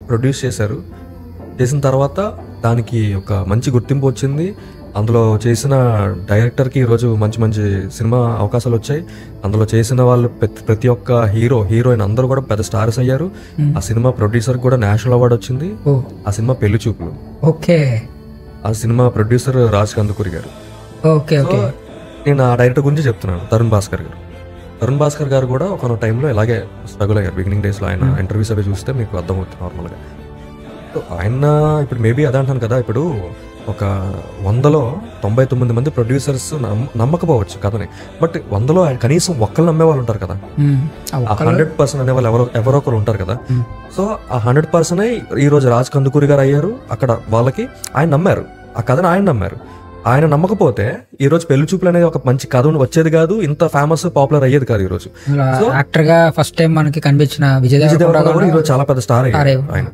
Produce చేశారు. చేసిన తర్వాత దానికి ఒక మంచి గుర్తింపు వచ్చింది. అందులో చేసిన డైరెక్టర్కి ఈరోజు మంచి మంచి సినిమా అవకాశాలు వచ్చాయి. అందులో చేసిన వాళ్ళు ప్రతి ఒక్క హీరోయిన్ అందరూ కూడా పెద్ద స్టార్స్ అయ్యారు. ఆ సినిమా ప్రొడ్యూసర్ కూడా నేషనల్ అవార్డు వచ్చింది. ఆ సినిమా పెళ్లి చూపులు. ఓకే. ఆ సినిమా ప్రొడ్యూసర్ రాజ్ కందుకూరి గారు. Okay okay. నేను ఆ డైరెక్టర్ గురించి చెప్తున్నాను, తరుణ్ భాస్కర్ గారు. తరుణ్ భాస్కర్ గారు కూడా ఒక టైంలో ఇలాగే స్ట్రగుల్ అయ్యారు. బిగినింగ్ డేస్లో ఆయన ఇంటర్వ్యూస్ అవి చూస్తే మీకు అర్థమవుతుంది నార్మల్గా. ఆయన ఇప్పుడు మేబీ అదే అంటాను కదా, ఇప్పుడు ఒక 100లో 99 మంది ప్రొడ్యూసర్స్ నమ్మకపోవచ్చు కథని, బట్ 100లో కనీసం ఒక్కరు నమ్మే వాళ్ళు ఉంటారు కదా. ఆ 100% అనే వాళ్ళు ఎవరో ఒకరు ఉంటారు కదా. సో ఆ 100% ఈ రోజు రాజ్ కందుకూరి గారు అయ్యారు. అక్కడ వాళ్ళకి ఆయన నమ్మారు, ఆ కథను ఆయన నమ్మారు. ఆయన నమ్మకపోతే ఈ రోజు పెళ్లి చూపులు అనేది ఒక మంచి కథ వచ్చేది కాదు, ఇంత ఫేమస్ పాపులర్ అయ్యేది కాదు. ఈ రోజు యాక్టర్ గా ఫస్ట్ టైం మనకి కనిపించిన విజయ్ దేవరకొండ ఈ రోజు చాలా పెద్ద స్టార్ అయ్యారు ఆయన.